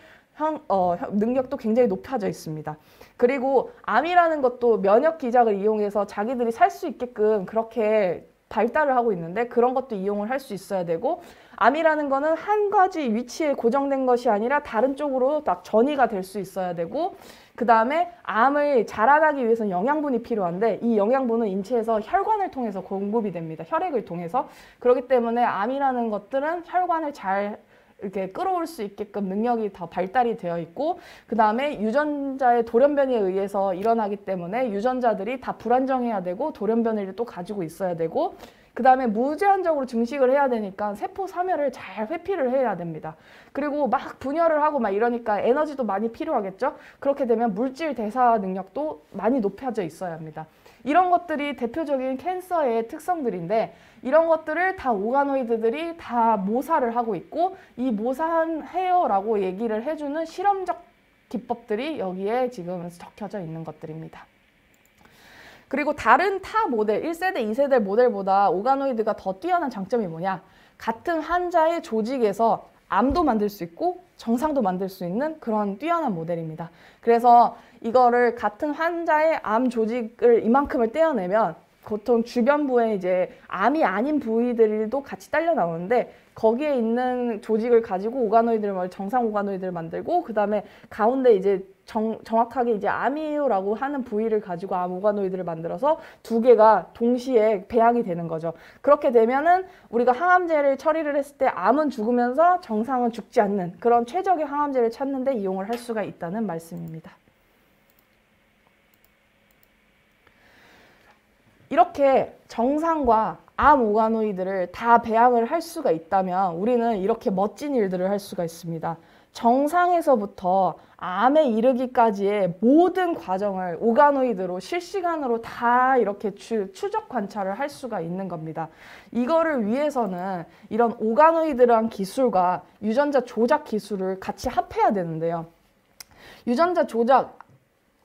능력도 굉장히 높아져 있습니다. 그리고 암이라는 것도 면역 기작을 이용해서 자기들이 살 수 있게끔 그렇게 발달을 하고 있는데 그런 것도 이용을 할 수 있어야 되고 암이라는 거는 한 가지 위치에 고정된 것이 아니라 다른 쪽으로 딱 전이가 될 수 있어야 되고 그 다음에 암을 자라나기 위해서는 영양분이 필요한데 이 영양분은 인체에서 혈관을 통해서 공급이 됩니다. 혈액을 통해서. 그렇기 때문에 암이라는 것들은 혈관을 잘 이렇게 끌어올 수 있게끔 능력이 더 발달이 되어 있고 그 다음에 유전자의 돌연변이에 의해서 일어나기 때문에 유전자들이 다 불안정해야 되고 돌연변이를 또 가지고 있어야 되고 그 다음에 무제한적으로 증식을 해야 되니까 세포 사멸을 잘 회피를 해야 됩니다. 그리고 막 분열을 하고 막 이러니까 에너지도 많이 필요하겠죠. 그렇게 되면 물질 대사 능력도 많이 높아져 있어야 합니다. 이런 것들이 대표적인 캔서의 특성들인데 이런 것들을 다 오가노이드들이 다 모사를 하고 있고 이 모사해요라고 얘기를 해주는 실험적 기법들이 여기에 지금 적혀져 있는 것들입니다. 그리고 다른 타 모델, 1세대, 2세대 모델보다 오가노이드가 더 뛰어난 장점이 뭐냐? 같은 환자의 조직에서 암도 만들 수 있고 정상도 만들 수 있는 그런 뛰어난 모델입니다. 그래서 이거를 같은 환자의 암 조직을 이만큼을 떼어내면 보통 주변부에 이제 암이 아닌 부위들도 같이 딸려 나오는데 거기에 있는 조직을 가지고 오가노이드를 정상 오가노이드를 만들고 그 다음에 가운데 이제 정확하게 이제 암이에요라고 하는 부위를 가지고 암 오가노이드를 만들어서 두 개가 동시에 배양이 되는 거죠. 그렇게 되면은 우리가 항암제를 처리를 했을 때 암은 죽으면서 정상은 죽지 않는 그런 최적의 항암제를 찾는데 이용을 할 수가 있다는 말씀입니다. 이렇게 정상과 암 오가노이드를 다 배양을 할 수가 있다면 우리는 이렇게 멋진 일들을 할 수가 있습니다. 정상에서부터 암에 이르기까지의 모든 과정을 오가노이드로 실시간으로 다 이렇게 추적 관찰을 할 수가 있는 겁니다. 이거를 위해서는 이런 오가노이드란 기술과 유전자 조작 기술을 같이 합해야 되는데요. 유전자 조작,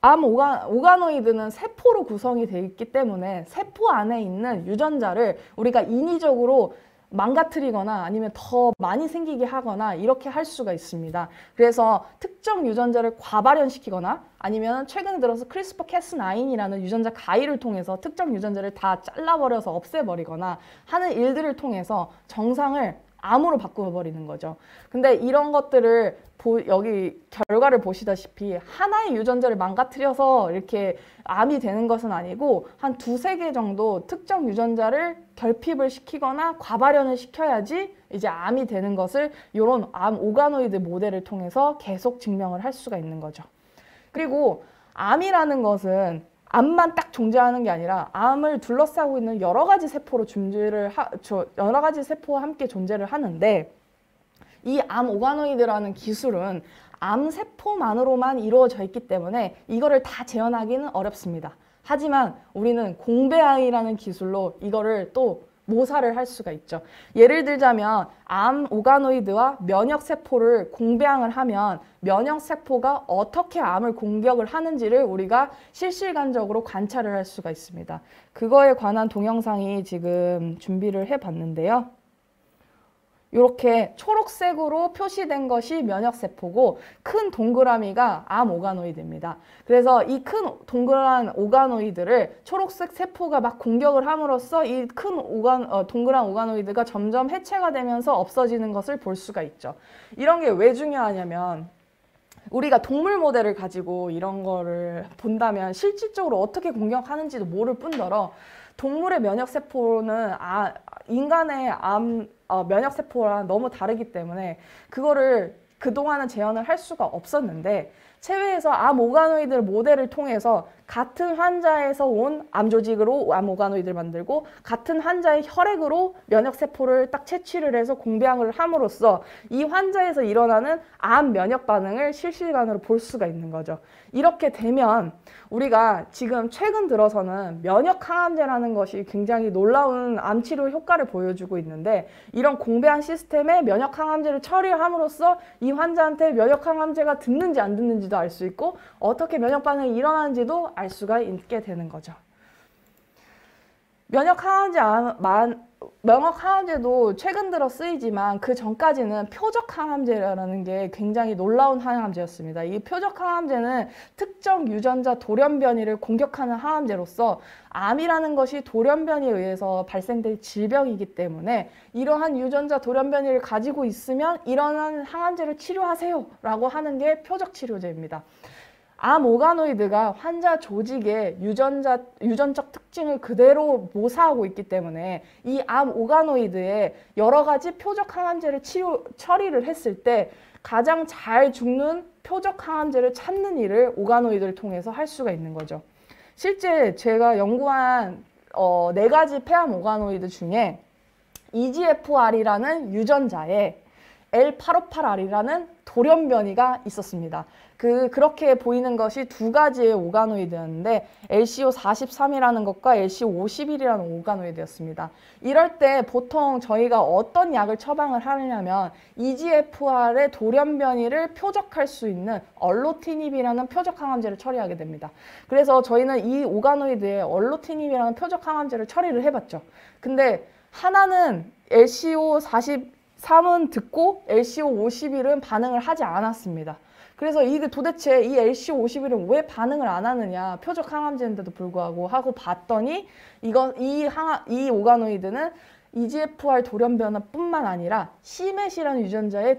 오가노이드는 세포로 구성이 되어 있기 때문에 세포 안에 있는 유전자를 우리가 인위적으로 망가뜨리거나 아니면 더 많이 생기게 하거나 이렇게 할 수가 있습니다. 그래서 특정 유전자를 과발현시키거나 아니면 최근 들어서 크리스퍼-캐스9이라는 유전자 가위를 통해서 특정 유전자를 다 잘라버려서 없애버리거나 하는 일들을 통해서 정상을 암으로 바꿔버리는 거죠. 근데 이런 것들을 여기 결과를 보시다시피 하나의 유전자를 망가뜨려서 이렇게 암이 되는 것은 아니고 한 두세 개 정도 특정 유전자를 결핍을 시키거나 과발현을 시켜야지 이제 암이 되는 것을 이런 암 오가노이드 모델을 통해서 계속 증명을 할 수가 있는 거죠. 그리고 암이라는 것은 암만 딱 존재하는 게 아니라 암을 둘러싸고 있는 여러 가지 세포로 여러 가지 세포와 함께 존재를 하는데 이 암 오가노이드라는 기술은 암 세포만으로만 이루어져 있기 때문에 이거를 다 재현하기는 어렵습니다. 하지만 우리는 공배암이라는 기술로 이거를 또 모사를 할 수가 있죠. 예를 들자면 암 오가노이드와 면역세포를 공배양을 하면 면역세포가 어떻게 암을 공격을 하는지를 우리가 실시간적으로 관찰을 할 수가 있습니다. 그거에 관한 동영상이 지금 준비를 해봤는데요. 이렇게 초록색으로 표시된 것이 면역세포고 큰 동그라미가 암 오가노이드입니다. 그래서 이 큰 동그란 오가노이드를 초록색 세포가 막 공격을 함으로써 이 큰 동그란 오가노이드가 점점 해체가 되면서 없어지는 것을 볼 수가 있죠. 이런 게 왜 중요하냐면 우리가 동물 모델을 가지고 이런 거를 본다면 실질적으로 어떻게 공격하는지도 모를 뿐더러 동물의 면역세포는 인간의 면역세포랑 너무 다르기 때문에 그거를 그동안은 재현을 할 수가 없었는데 체외에서 암 오가노이드 모델을 통해서 같은 환자에서 온 암 조직으로 암 오가노이드를 만들고 같은 환자의 혈액으로 면역세포를 딱 채취를 해서 공배양을 함으로써 이 환자에서 일어나는 암 면역 반응을 실시간으로 볼 수가 있는 거죠. 이렇게 되면 우리가 지금 최근 들어서는 면역 항암제라는 것이 굉장히 놀라운 암 치료 효과를 보여주고 있는데 이런 공배양 시스템에 면역 항암제를 처리함으로써 이 환자한테 면역 항암제가 듣는지 안 듣는지도 알 수 있고 어떻게 면역 반응이 일어나는지도 알 수가 있게 되는 거죠. 면역 항암제도 최근 들어 쓰이지만 그 전까지는 표적 항암제라는 게 굉장히 놀라운 항암제였습니다. 이 표적 항암제는 특정 유전자 돌연변이를 공격하는 항암제로서 암이라는 것이 돌연변이에 의해서 발생된 질병이기 때문에 이러한 유전자 돌연변이를 가지고 있으면 이러한 항암제를 치료하세요 라고 하는 게 표적 치료제입니다. 암 오가노이드가 환자 조직의 유전적 특징을 그대로 모사하고 있기 때문에 이 암 오가노이드에 여러 가지 표적 항암제를 처리를 했을 때 가장 잘 죽는 표적 항암제를 찾는 일을 오가노이드를 통해서 할 수가 있는 거죠. 실제 제가 연구한 4가지 폐암 오가노이드 중에 EGFR이라는 유전자에 L858R이라는 돌연변이가 있었습니다. 그렇게 보이는 것이 2가지의 오가노이드였는데 LCO43이라는 것과 LCO51이라는 오가노이드였습니다. 이럴 때 보통 저희가 어떤 약을 처방을 하느냐면 EGFR의 돌연변이를 표적할 수 있는 얼로티닙이라는 표적 항암제를 처리하게 됩니다. 그래서 저희는 이 오가노이드에 얼로티닙이라는 표적 항암제를 처리를 해봤죠. 근데 하나는 LCO43은 듣고 LCO51은 반응을 하지 않았습니다. 그래서 이게 도대체 이 LCO51은 왜 반응을 안 하느냐, 표적 항암제인데도 불구하고 하고 봤더니 이 오가노이드는 EGFR 돌연변이뿐만 아니라 c-met이라는 유전자의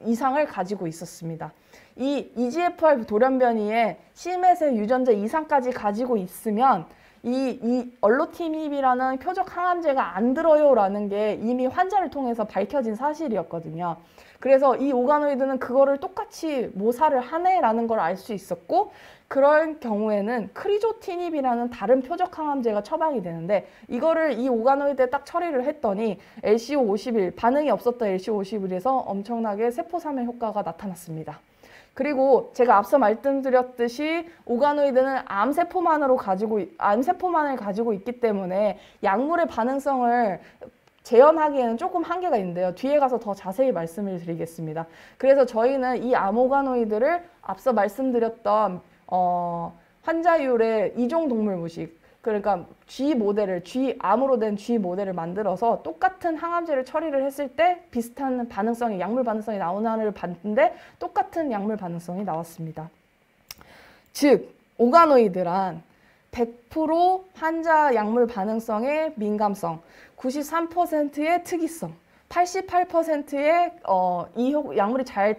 이상을 가지고 있었습니다. 이 EGFR 돌연변이에 c-met의 유전자 이상까지 가지고 있으면 이 얼로티닙이라는 표적 항암제가 안 들어요 라는 게 이미 환자를 통해서 밝혀진 사실이었거든요. 그래서 이 오가노이드는 그거를 똑같이 모사를 하네라는 걸 알 수 있었고, 그럴 경우에는 크리조티닙이라는 다른 표적 항암제가 처방이 되는데, 이거를 이 오가노이드에 딱 처리를 했더니 LCO51, 반응이 없었던 LCO51에서 엄청나게 세포사멸 효과가 나타났습니다. 그리고 제가 앞서 말씀드렸듯이 오가노이드는 암세포만을 가지고 있기 때문에 약물의 반응성을 재현하기에는 조금 한계가 있는데요. 뒤에 가서 더 자세히 말씀을 드리겠습니다. 그래서 저희는 이 암오가노이드를 앞서 말씀드렸던 환자율의 이종동물 무식, 그러니까 암으로 된 G 모델을 만들어서 똑같은 항암제를 처리를 했을 때 비슷한 반응성이, 약물 반응성이 나오나를 봤는데 똑같은 약물 반응성이 나왔습니다. 즉, 오가노이드란 100% 환자 약물 반응성의 민감성, 93%의 특이성, 88%의 이 약물이 잘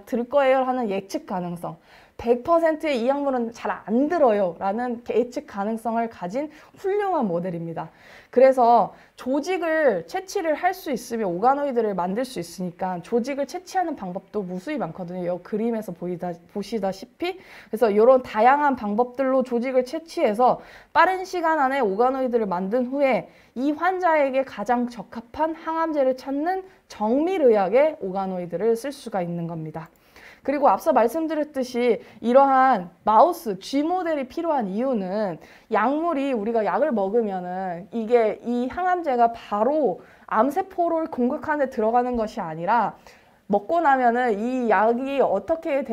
들 거예요 하는 예측 가능성, 100%의 이 약물은 잘 안 들어요 라는 예측 가능성을 가진 훌륭한 모델입니다. 그래서 조직을 채취를 할 수 있으면 오가노이드를 만들 수 있으니까 조직을 채취하는 방법도 무수히 많거든요. 이 그림에서 보시다시피. 그래서 이런 다양한 방법들로 조직을 채취해서 빠른 시간 안에 오가노이드를 만든 후에 이 환자에게 가장 적합한 항암제를 찾는 정밀의학의 오가노이드를 쓸 수가 있는 겁니다. 그리고 앞서 말씀드렸듯이 이러한 마우스 G 모델이 필요한 이유는 약물이, 우리가 약을 먹으면은 이게 이 항암제가 바로 암세포를 공격하는 데 들어가는 것이 아니라 먹고 나면은 이 약이 어떻게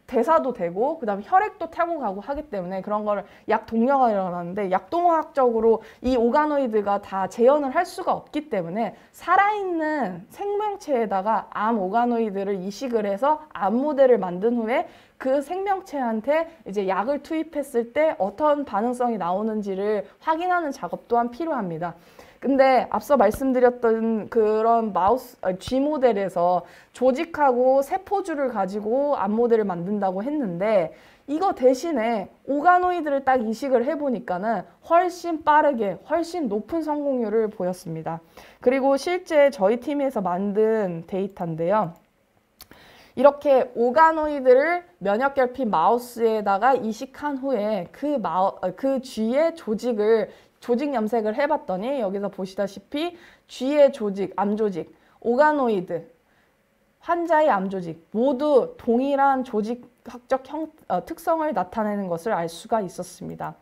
대사도 되고 그다음에 혈액도 타고 가고 하기 때문에 그런 거를 약 동력이라고 하는데, 약동학적으로 이 오가노이드가 다 재현을 할 수가 없기 때문에 살아있는 생명체에다가 암 오가노이드를 이식을 해서 암 모델을 만든 후에 그 생명체한테 이제 약을 투입했을 때 어떤 반응성이 나오는지를 확인하는 작업 또한 필요합니다. 근데 앞서 말씀드렸던 그런 G 모델에서 조직하고 세포주를 가지고 암 모델을 만든다고 했는데, 이거 대신에 오가노이드를 딱 이식을 해보니까는 훨씬 빠르게, 훨씬 높은 성공률을 보였습니다. 그리고 실제 저희 팀에서 만든 데이터인데요. 이렇게 오가노이드를 면역결핍 마우스에다가 이식한 후에 그 G의 조직 염색을 해봤더니 여기서 보시다시피 G의 암조직, 오가노이드, 환자의 암조직 모두 동일한 조직학적 특성을 나타내는 것을 알 수가 있었습니다.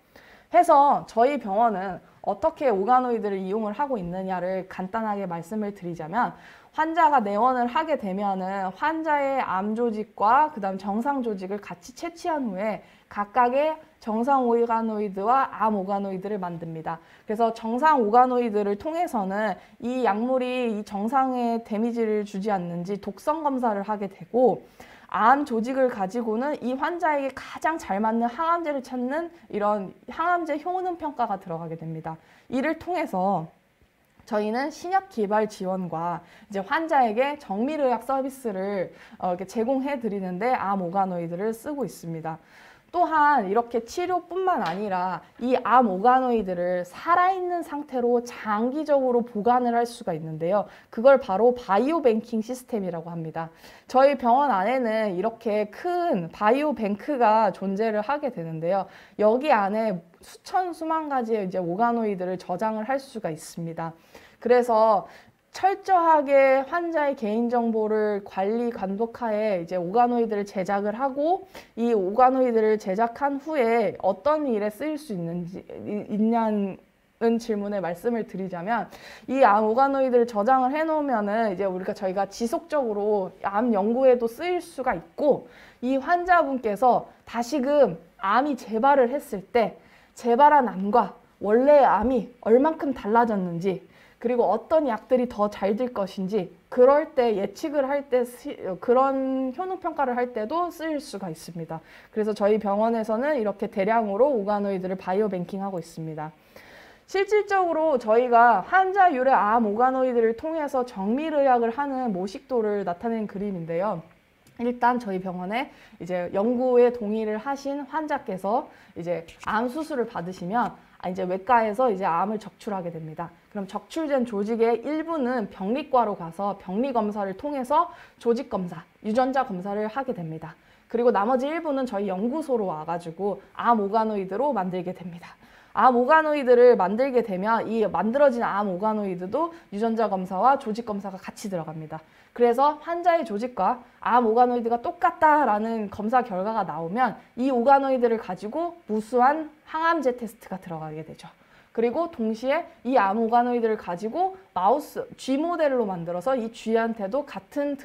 해서 저희 병원은 어떻게 오가노이드를 이용을 하고 있느냐를 간단하게 말씀을 드리자면, 환자가 내원을 하게 되면은 환자의 암 조직과 그다음 정상 조직을 같이 채취한 후에 각각의 정상 오가노이드와 암 오가노이드를 만듭니다. 그래서 정상 오가노이드를 통해서는 이 약물이 이 정상에 데미지를 주지 않는지 독성 검사를 하게 되고, 암 조직을 가지고는 이 환자에게 가장 잘 맞는 항암제를 찾는 이런 항암제 효능 평가가 들어가게 됩니다. 이를 통해서 저희는 신약 개발 지원과 이제 환자에게 정밀의학 서비스를 이렇게 제공해 드리는데 암 오가노이드를 쓰고 있습니다. 또한 이렇게 치료뿐만 아니라 이 암 오가노이드를 살아있는 상태로 장기적으로 보관을 할 수가 있는데요. 그걸 바로 바이오 뱅킹 시스템이라고 합니다. 저희 병원 안에는 이렇게 큰 바이오 뱅크가 존재를 하게 되는데요. 여기 안에 수만 가지의 이제 오가노이드를 저장을 할 수가 있습니다. 그래서 철저하게 환자의 개인정보를 감독하에 이제 오가노이드를 제작을 하고, 이 오가노이드를 제작한 후에 어떤 일에 쓰일 수 있냐는 질문에 말씀을 드리자면, 이 암 오가노이드를 저장을 해 놓으면은 이제 저희가 지속적으로 암 연구에도 쓰일 수가 있고, 이 환자분께서 다시금 암이 재발을 했을 때 재발한 암과 원래의 암이 얼만큼 달라졌는지, 그리고 어떤 약들이 더 잘 될 것인지, 그럴 때 예측을 할 때 그런 효능 평가를 할 때도 쓰일 수가 있습니다. 그래서 저희 병원에서는 이렇게 대량으로 오가노이드를 바이오 뱅킹하고 있습니다. 실질적으로 저희가 환자율의 암 오가노이드를 통해서 정밀의학을 하는 모식도를 나타낸 그림인데요. 일단 저희 병원에 이제 연구에 동의를 하신 환자께서 이제 암 수술을 받으시면 이제 외과에서 이제 암을 적출하게 됩니다. 그럼 적출된 조직의 일부는 병리과로 가서 병리 검사를 통해서 조직 검사, 유전자 검사를 하게 됩니다. 그리고 나머지 일부는 저희 연구소로 와가지고 암 오가노이드로 만들게 됩니다. 암 오가노이드를 만들게 되면 이 만들어진 암 오가노이드도 유전자 검사와 조직 검사가 같이 들어갑니다. 그래서 환자의 조직과 암 오가노이드가 똑같다라는 검사 결과가 나오면 이 오가노이드를 가지고 무수한 항암제 테스트가 들어가게 되죠. 그리고 동시에 이 암 오가노이드를 가지고 마우스 쥐 모델로 만들어서 이 쥐한테도 같은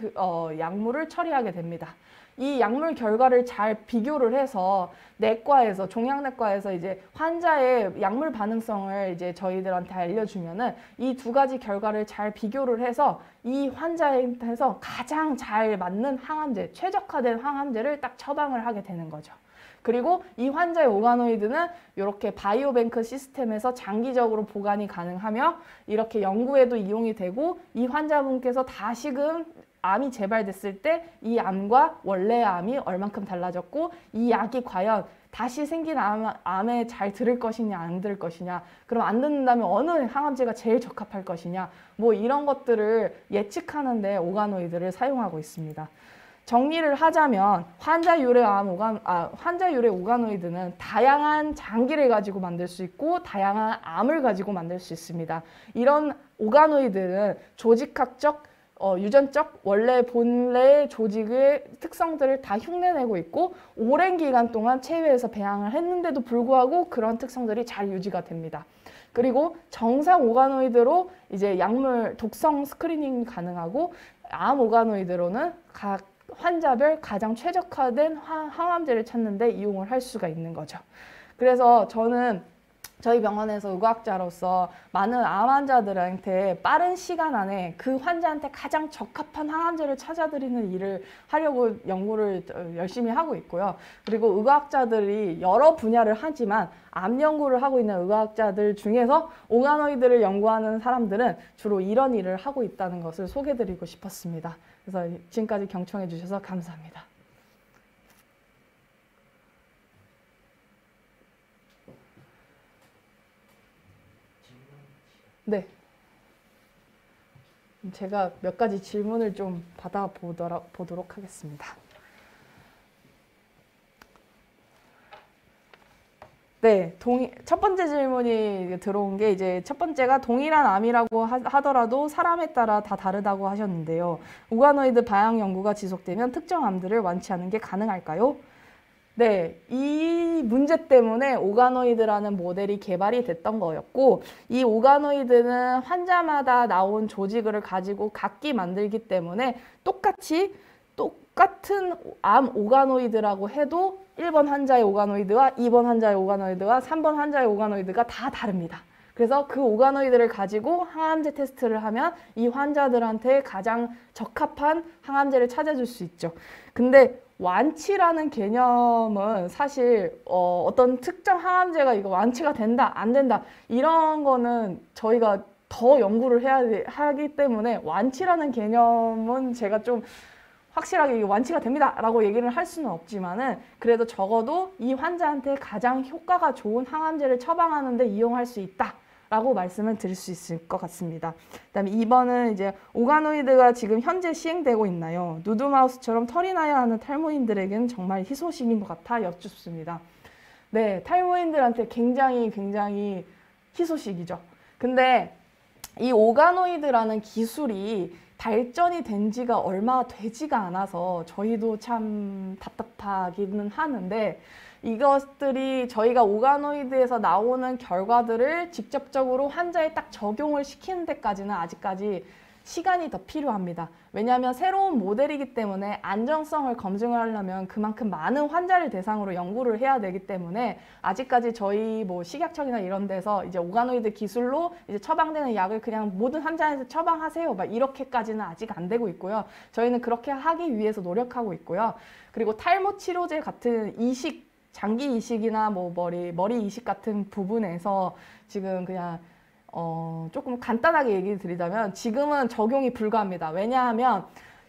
약물을 처리하게 됩니다. 이 약물 결과를 잘 비교를 해서 내과에서 종양내과에서 이제 환자의 약물 반응성을 이제 저희들한테 알려주면은 이 두 가지 결과를 잘 비교를 해서 이 환자한테서 가장 잘 맞는 항암제, 최적화된 항암제를 딱 처방을 하게 되는 거죠. 그리고 이 환자의 오가노이드는 이렇게 바이오뱅크 시스템에서 장기적으로 보관이 가능하며 이렇게 연구에도 이용이 되고 이 환자분께서 다시금 암이 재발됐을 때 이 암과 원래의 암이 얼만큼 달라졌고 이 약이 과연 다시 생긴 암에 잘 들을 것이냐 안 들을 것이냐, 그럼 안 듣는다면 어느 항암제가 제일 적합할 것이냐, 뭐 이런 것들을 예측하는 데 오가노이드를 사용하고 있습니다. 정리를 하자면 환자유래 오가노이드는 다양한 장기를 가지고 만들 수 있고 다양한 암을 가지고 만들 수 있습니다. 이런 오가노이드는 조직학적, 유전적, 본래 조직의 특성들을 다 흉내내고 있고 오랜 기간 동안 체외에서 배양을 했는데도 불구하고 그런 특성들이 잘 유지가 됩니다. 그리고 정상 오가노이드로 이제 약물 독성 스크리닝이 가능하고 암 오가노이드로는 각 환자별 가장 최적화된 항암제를 찾는 데 이용을 할 수가 있는 거죠. 그래서 저는 저희 병원에서 의과학자로서 많은 암 환자들한테 빠른 시간 안에 그 환자한테 가장 적합한 항암제를 찾아드리는 일을 하려고 연구를 열심히 하고 있고요. 그리고 의과학자들이 여러 분야를 하지만 암 연구를 하고 있는 의과학자들 중에서 오가노이드를 연구하는 사람들은 주로 이런 일을 하고 있다는 것을 소개드리고 싶었습니다. 그래서 지금까지 경청해 주셔서 감사합니다. 네. 제가 몇 가지 질문을 좀 받아보도록 하겠습니다. 네, 첫 번째 질문이 들어온 게 이제 첫 번째가 동일한 암이라고 하더라도 사람에 따라 다 다르다고 하셨는데요. 오가노이드 바양 연구가 지속되면 특정 암들을 완치하는 게 가능할까요? 네, 이 문제 때문에 오가노이드라는 모델이 개발이 됐던 거였고 이 오가노이드는 환자마다 나온 조직을 가지고 각기 만들기 때문에 똑같은 암 오가노이드라고 해도 1번 환자의 오가노이드와 2번 환자의 오가노이드와 3번 환자의 오가노이드가 다 다릅니다. 그래서 그 오가노이드를 가지고 항암제 테스트를 하면 이 환자들한테 가장 적합한 항암제를 찾아줄 수 있죠. 근데 완치라는 개념은 사실 어떤 특정 항암제가 이거 완치가 된다, 안 된다 이런 거는 저희가 더 연구를 하기 때문에 완치라는 개념은 제가 좀 확실하게 완치가 됩니다 라고 얘기를 할 수는 없지만은 그래도 적어도 이 환자한테 가장 효과가 좋은 항암제를 처방하는 데 이용할 수 있다 라고 말씀을 드릴 수 있을 것 같습니다. 그다음에 2번은 이제 오가노이드가 지금 현재 시행되고 있나요? 누드마우스처럼 털이 나야 하는 탈모인들에게는 정말 희소식인 것 같아 여쭙습니다. 네, 탈모인들한테 굉장히 희소식이죠. 근데 이 오가노이드라는 기술이 발전이 된 지가 얼마 되지가 않아서 저희도 참 답답하기는 하는데 이것들이 저희가 오가노이드에서 나오는 결과들을 직접적으로 환자에 딱 적용을 시키는 데까지는 아직까지 시간이 더 필요합니다. 왜냐하면 새로운 모델이기 때문에 안정성을 검증을 하려면 그만큼 많은 환자를 대상으로 연구를 해야 되기 때문에 아직까지 저희 뭐 식약청이나 이런 데서 이제 오가노이드 기술로 이제 처방되는 약을 그냥 모든 환자한테 처방하세요 막 이렇게까지는 아직 안 되고 있고요. 저희는 그렇게 하기 위해서 노력하고 있고요. 그리고 탈모 치료제 같은 장기 이식이나 뭐 머리 이식 같은 부분에서 지금 그냥 조금 간단하게 얘기 드리자면 지금은 적용이 불가합니다. 왜냐하면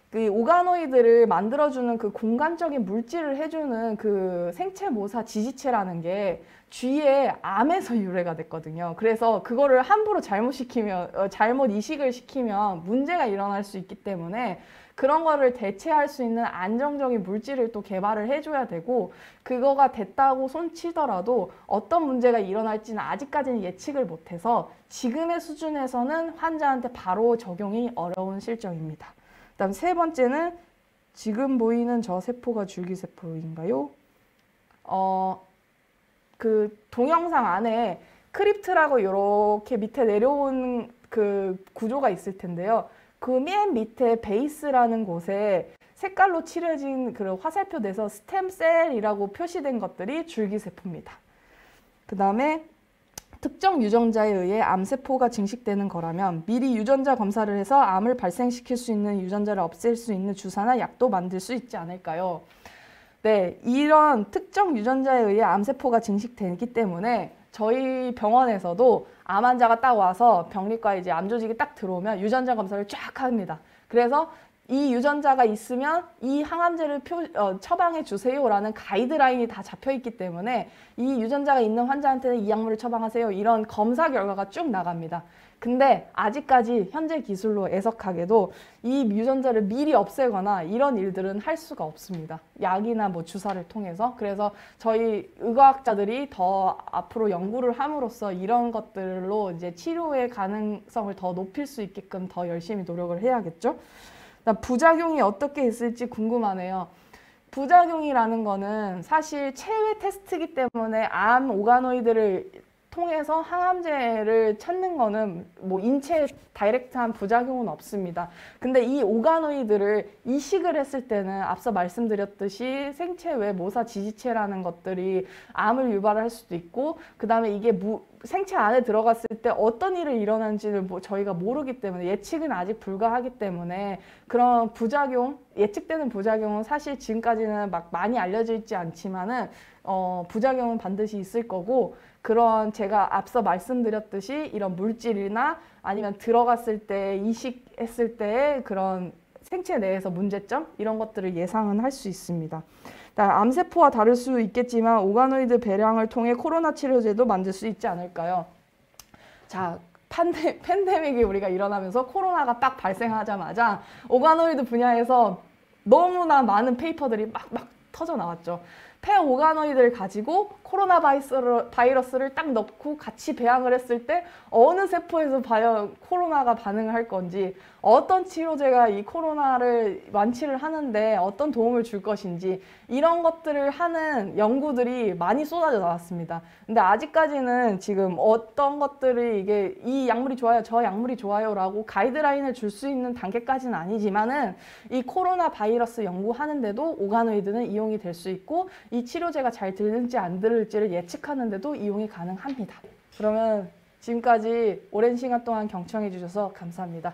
그 오가노이드를 만들어주는 그 공간적인 물질을 해주는 그 생체 모사 지지체라는 게 쥐의 암에서 유래가 됐거든요. 그래서 그거를 함부로 잘못 이식을 시키면 문제가 일어날 수 있기 때문에 그런 거를 대체할 수 있는 안정적인 물질을 또 개발을 해줘야 되고, 그거가 됐다고 손치더라도 어떤 문제가 일어날지는 아직까지는 예측을 못해서 지금의 수준에서는 환자한테 바로 적용이 어려운 실정입니다. 그다음 세 번째는 지금 보이는 저 세포가 줄기세포인가요? 그 동영상 안에 크립트라고 이렇게 밑에 내려온 그 구조가 있을 텐데요. 그 맨 밑에 베이스라는 곳에 색깔로 칠해진 그 화살표 내서 스템셀이라고 표시된 것들이 줄기세포입니다. 그 다음에 특정 유전자에 의해 암세포가 증식되는 거라면 미리 유전자 검사를 해서 암을 발생시킬 수 있는 유전자를 없앨 수 있는 주사나 약도 만들 수 있지 않을까요? 네, 이런 특정 유전자에 의해 암세포가 증식되기 때문에 저희 병원에서도 암 환자가 딱 와서 병리과에 이제 암 조직이 딱 들어오면 유전자 검사를 쫙 합니다. 그래서 이 유전자가 있으면 이 항암제를 처방해 주세요라는 가이드라인이 다 잡혀 있기 때문에 이 유전자가 있는 환자한테는 이 약물을 처방하세요. 이런 검사 결과가 쭉 나갑니다. 근데 아직까지 현재 기술로 애석하게도 이 유전자를 미리 없애거나 이런 일들은 할 수가 없습니다. 약이나 뭐 주사를 통해서. 그래서 저희 의과학자들이 더 앞으로 연구를 함으로써 이런 것들로 이제 치료의 가능성을 더 높일 수 있게끔 더 열심히 노력을 해야겠죠. 부작용이 어떻게 있을지 궁금하네요. 부작용이라는 거는 사실 체외 테스트이기 때문에 암 오가노이드를 통해서 항암제를 찾는 거는 뭐 인체에 다이렉트한 부작용은 없습니다. 근데 이 오가노이드를 이식을 했을 때는 앞서 말씀드렸듯이 생체 외 모사 지지체라는 것들이 암을 유발할 수도 있고, 그 다음에 이게 생체 안에 들어갔을 때 어떤 일이 일어나는지를 저희가 모르기 때문에 예측은 아직 불가하기 때문에 그런 부작용, 예측되는 부작용은 사실 지금까지는 막 많이 알려져 있지 않지만은 부작용은 반드시 있을 거고, 그런 제가 앞서 말씀드렸듯이 이런 물질이나 아니면 들어갔을 때 이식했을 때의 그런 생체 내에서 문제점 이런 것들을 예상은 할 수 있습니다. 암세포와 다를 수 있겠지만 오가노이드 배량을 통해 코로나 치료제도 만들 수 있지 않을까요? 자, 팬데믹이 우리가 일어나면서 코로나가 딱 발생하자마자 오가노이드 분야에서 너무나 많은 페이퍼들이 막 터져 나왔죠. 폐 오가노이드를 가지고 코로나 바이러스를 딱 넣고 같이 배양을 했을 때 어느 세포에서 과연 코로나가 반응을 할 건지, 어떤 치료제가 이 코로나를 완치를 하는데 어떤 도움을 줄 것인지, 이런 것들을 하는 연구들이 많이 쏟아져 나왔습니다. 근데 아직까지는 지금 어떤 것들이 이게 이 약물이 좋아요, 저 약물이 좋아요 라고 가이드라인을 줄 수 있는 단계까지는 아니지만은 이 코로나 바이러스 연구하는데도 오가노이드는 이용이 될 수 있고, 이 치료제가 잘 들을지 안 들을지를 예측하는데도 이용이 가능합니다. 그러면 지금까지 오랜 시간 동안 경청해 주셔서 감사합니다.